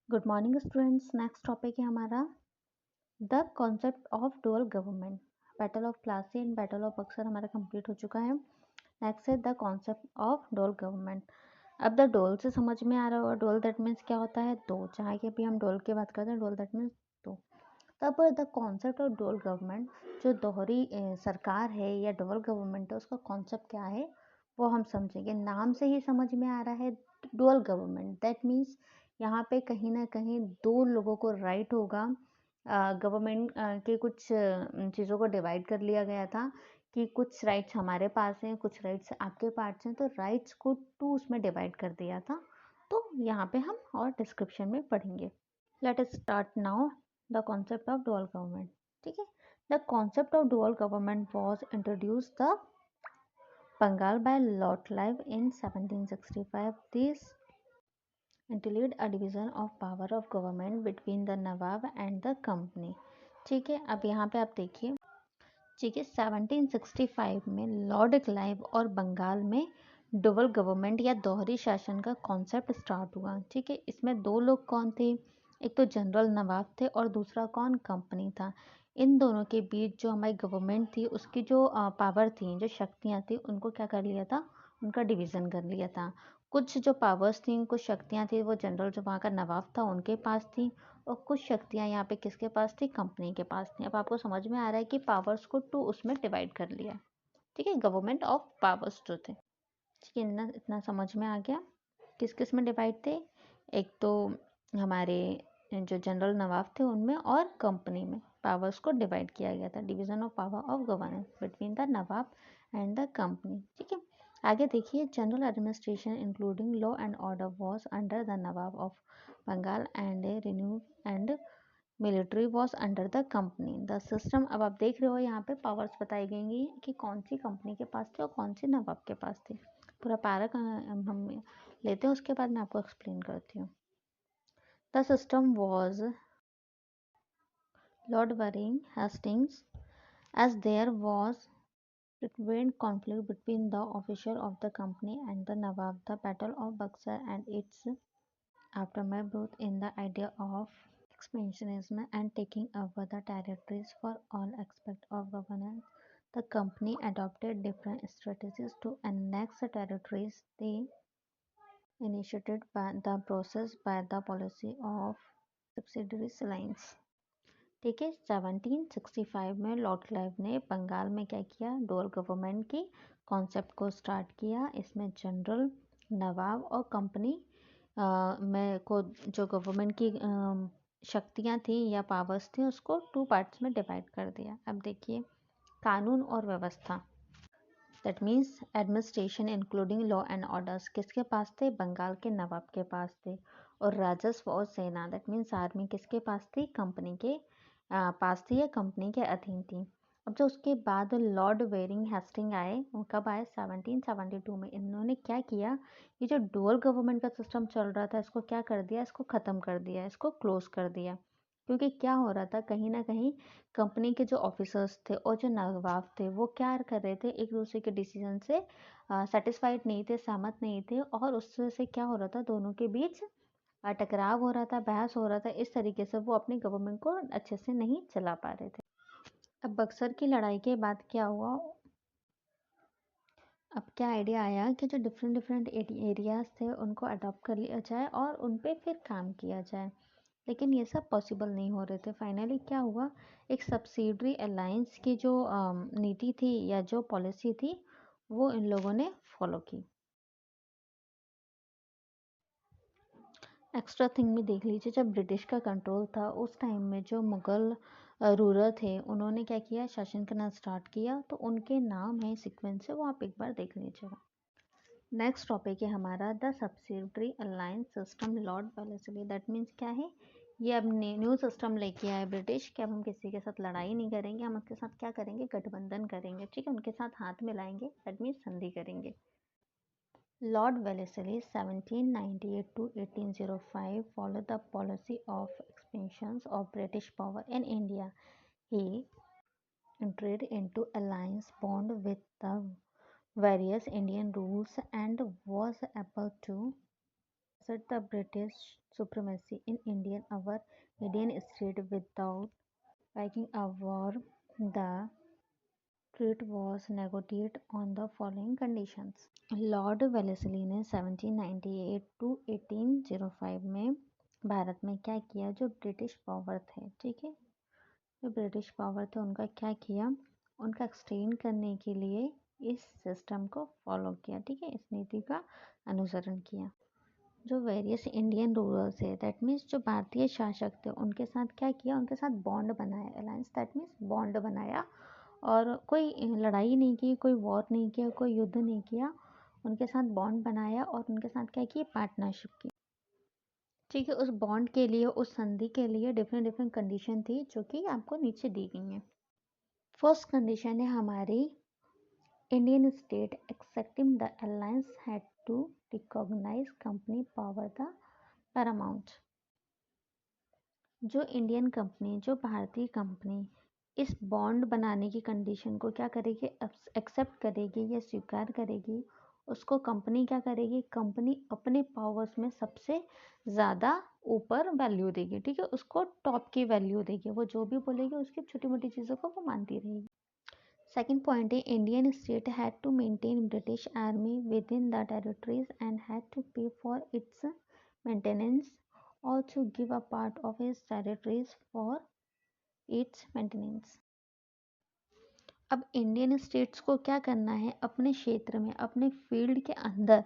Good morning students. Next topic है हमारा the concept of dual government. Battle of Plassey and battle of Buxar हमारा complete हो चुका है। नेक्स्ट है the concept of dual government. अब द डोल से समझ में आ रहा होगा, डोल दैट मीन्स क्या होता है, दो। जहाँ की अभी हम डोल की बात करते हैं, डोल दैट मीन्स दो। तब the concept of dual government, जो दोहरी सरकार है या डुअल गवर्नमेंट है, उसका कॉन्सेप्ट क्या है वो हम समझेंगे। नाम से ही समझ में आ रहा है डुअल गवर्नमेंट, दैट मीन्स यहाँ पे कहीं ना कहीं दो लोगों को राइट होगा। गवर्नमेंट के कुछ चीज़ों को डिवाइड कर लिया गया था कि कुछ राइट्स हमारे पास हैं, कुछ राइट्स आपके पास हैं, तो राइट्स को टू उसमें डिवाइड कर दिया था। तो यहाँ पे हम और डिस्क्रिप्शन में पढ़ेंगे। Let us start now the concept of dual government. ठीक है, the concept of dual government was introduce the Bengal by Lord Clive in 1765. This include a division of power of government between the Nawab and the company। ठीक है, अब यहाँ पे आप देखिए, ठीक है, 1765 में लॉर्ड क्लाइव और बंगाल में डुअल गवर्नमेंट या दोहरी शासन का कॉन्सेप्ट स्टार्ट हुआ। ठीक है, इसमें दो लोग कौन थे, एक तो जनरल नवाब थे और दूसरा कौन, कंपनी था। इन दोनों के बीच जो हमारी गवर्नमेंट थी उसकी जो पावर थी, जो शक्तियाँ थी, उनको क्या कर लिया था, उनका डिवीज़न कर लिया था। कुछ जो पावर्स थी, कुछ शक्तियाँ थी, वो जनरल जो वहाँ का नवाब था उनके पास थी, और कुछ शक्तियाँ यहाँ पे किसके पास थी, कंपनी के पास थी। अब आपको समझ में आ रहा है कि पावर्स को टू उसमें डिवाइड कर लिया। ठीक है, गवर्नमेंट ऑफ पावर्स जो थे। ठीक है, इतना इतना समझ में आ गया। किस किस में डिवाइड थे, एक तो हमारे जो जनरल नवाब थे उनमें, और कंपनी में पावर्स को डिवाइड किया गया था। Division of power of governance between the Nawab and the company. ठीक है, आगे देखिए, general administration including law and order was under the Nawab of Bengal and revenue and military was under the company. The system, अब आप देख रहे हो यहाँ पे पावर्स बताई गई कि कौन सी कंपनी के पास थी और कौन सी नवाब के पास थी। पूरा पारा हम लेते हैं, उसके बाद मैं आपको एक्सप्लेन करती हूँ। The system was Lord worrying Hastings, as there was frequent conflict between the official of the company and the Nawab. The Battle of Buxar and its aftermath brought in the idea of expansionism and taking over the territories for all aspects of governance. The company adopted different strategies to annex the territories. They initiated by the process by the policy of subsidiary lines। ठीक है, 1765 में Lord Clive ने बंगाल में क्या किया, dual government की concept को start किया। इसमें जनरल, नवाब और कंपनी में को जो गवर्नमेंट की शक्तियाँ थी या पावर्स थी, उसको टू पार्ट्स में डिवाइड कर दिया। अब देखिए, कानून और व्यवस्था, that means administration including law and orders किसके पास थे, बंगाल के नवाब के पास थे। और राजस्व और सेना, दैट मीन्स आर्मी किसके पास थी, कंपनी के पास थी या कंपनी के अधीन थी। अब जो उसके बाद लॉर्ड वेरिंग हेस्टिंग आए, वो कब आए, 1772 में। इन्होंने क्या किया, ये जो डुअल गवर्नमेंट का सिस्टम चल रहा था, इसको क्या कर दिया, इसको ख़त्म कर दिया, इसको क्लोज कर दिया। क्योंकि क्या हो रहा था, कहीं ना कहीं कंपनी के जो ऑफिसर्स थे और जो नवाब थे, वो क्या कर रहे थे, एक दूसरे के डिसीजन से सेटिस्फाइड नहीं थे, सहमत नहीं थे, और उससे से क्या हो रहा था, दोनों के बीच टकराव हो रहा था, बहस हो रहा था। इस तरीके से वो अपनी गवर्नमेंट को अच्छे से नहीं चला पा रहे थे। अब बक्सर की लड़ाई के बाद क्या हुआ, अब क्या आइडिया आया कि जो डिफरेंट डिफरेंट एरियाज थे उनको अडॉप्ट कर लिया जाए और उन पे फिर काम किया जाए। लेकिन ये सब पॉसिबल नहीं हो रहे थे। फाइनली क्या हुआ, एक सब्सिडरी अलायंस की जो नीति थी या जो पॉलिसी थी, वो इन लोगों ने फॉलो की। एक्स्ट्रा थिंग में देख लीजिए, जब ब्रिटिश का कंट्रोल था उस टाइम में जो मुग़ल रूलर थे, उन्होंने क्या किया, शासन करना स्टार्ट किया। तो उनके नाम है सीक्वेंस से, वो आप एक बार देख लीजिएगा। नेक्स्ट टॉपिक है हमारा the subsidiary alliance system Lord Wellesley. That means क्या है, ये अब न्यू सिस्टम लेके आए ब्रिटिश कि अब हम किसी के साथ लड़ाई नहीं करेंगे, हम उसके साथ क्या करेंगे, गठबंधन करेंगे। ठीक है, उनके साथ हाथ मिलाएंगे, दैट मीन्स संधि करेंगे। Lord Wellesley (1798 to 1805) followed the policy of expansion of British power in India. He entered into alliance bond with the various Indian rulers and was able to asserted the British supremacy in our Indian state without waging a war. The treaty was negotiated on the following conditions. Lord Wellesley ने 1798 to 1805 में भारत में क्या किया, जो British power थे, ठीक है, जो ब्रिटिश पावर थे उनका क्या किया, उनका एक्सटेंड करने के लिए इस सिस्टम को फॉलो किया, ठीक है, इस नीति का अनुसरण किया। जो वेरियस इंडियन रूलर्स है, दैट मीन्स जो भारतीय शासक थे, उनके साथ क्या किया, उनके साथ बॉन्ड बनाया, अलायंस, दैट मीन्स बॉन्ड बनाया, और कोई लड़ाई नहीं की, कोई वॉर नहीं किया, कोई युद्ध नहीं किया, उनके साथ बॉन्ड बनाया और उनके साथ क्या किया, पार्टनरशिप की, ठीक है। उस बॉन्ड के लिए, उस संधि के लिए डिफरेंट डिफरेंट कंडीशन थी, जो कि आपको नीचे दी गई हैं। फर्स्ट कंडीशन है हमारी, Indian state accepting the alliance had to recognise company power the paramount. जो इंडियन कंपनी, जो भारतीय कंपनी इस बॉन्ड बनाने की कंडीशन को क्या करेगी, एक्सेप्ट करेगी या स्वीकार करेगी, उसको कंपनी क्या करेगी, कंपनी अपने पावर्स में सबसे ज़्यादा ऊपर वैल्यू देगी, ठीक है, उसको टॉप की वैल्यू देगी, वो जो भी बोलेगी उसकी छोटी मोटी चीज़ों को वो मानती रहेगी। सेकेंड पॉइंट है, Indian state had to maintain British army within the territories and had to pay for its maintenance, also give a part of its territories for its maintenance। अब इंडियन स्टेट्स को क्या करना है, अपने क्षेत्र में, अपने फील्ड के अंदर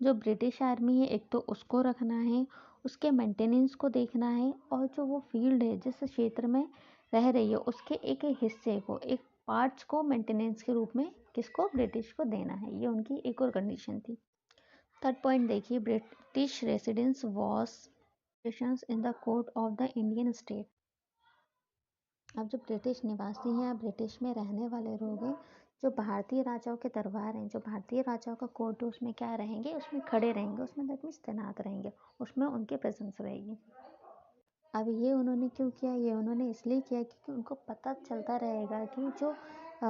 जो ब्रिटिश आर्मी है, एक तो उसको रखना है, उसके मेंटेनेंस को देखना है, और जो वो फील्ड है जिस क्षेत्र में रह रही है उसके एक हिस्से को, एक पार्ट्स को मेंटेनेंस के रूप में किसको, ब्रिटिश को देना है। ये उनकी एक और कंडीशन थी। थर्ड पॉइंट देखिए, British residence was in the court of the Indian state. अब जो ब्रिटिश निवासी हैं, ब्रिटिश में रहने वाले लोग हैं, जो भारतीय राजाओं के दरबार हैं, जो भारतीय राजाओं का कोर्ट है, उसमें क्या रहेंगे, उसमें खड़े रहेंगे, उसमें दैट मीन्स तैनात रहेंगे, उसमें उनकी प्रेजेंस रहेगी। अब ये उन्होंने क्यों किया, ये उन्होंने इसलिए किया क्योंकि उनको पता चलता रहेगा कि जो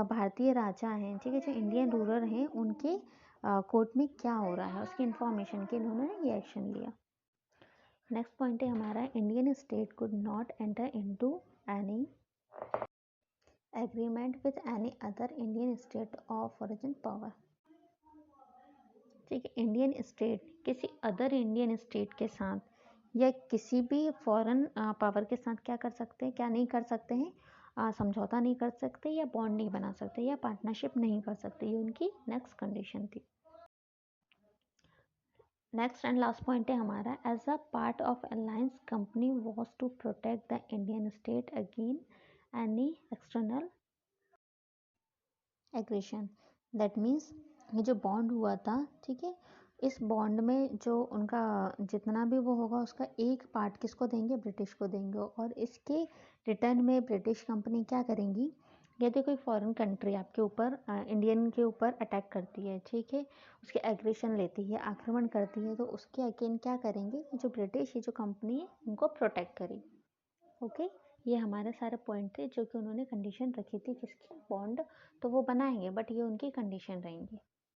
भारतीय राजा हैं, ठीक है, जो इंडियन रूलर हैं, उनके कोर्ट में क्या हो रहा है, उसकी इंफॉर्मेशन के लिए उन्होंने ये एक्शन लिया। नेक्स्ट पॉइंट है हमारा, Indian state could not enter into any agreement with any other Indian state of foreign power. ठीक है, इंडियन स्टेट किसी अदर इंडियन स्टेट के साथ या किसी भी फॉरेन पावर के साथ क्या कर सकते हैं, क्या नहीं कर सकते हैं, समझौता नहीं कर सकते, या बॉन्ड नहीं बना सकते, या पार्टनरशिप नहीं कर सकते। ये उनकी नेक्स्ट कंडीशन थी। नेक्स्ट एंड लास्ट पॉइंट है हमारा, as a part of alliance company was to protect the Indian state again any external aggression. That means ये जो बॉन्ड हुआ था, ठीक है, इस बॉन्ड में जो उनका जितना भी वो होगा उसका एक पार्ट किसको देंगे, ब्रिटिश को देंगे, और इसके रिटर्न में ब्रिटिश कंपनी क्या करेंगी, यदि कोई फॉरेन कंट्री आपके ऊपर इंडियन के ऊपर अटैक करती है, ठीक है, उसके एग्रेशन लेती है, आक्रमण करती है, तो उसके अगेन क्या करेंगे, जो ब्रिटिश ये जो कंपनी है उनको प्रोटेक्ट करेगी। ओके, ये हमारे सारे पॉइंट थे जो कि उन्होंने कंडीशन रखी थी किसकी, बॉन्ड तो वो बनाएंगे, बट ये उनकी कंडीशन रहेंगी।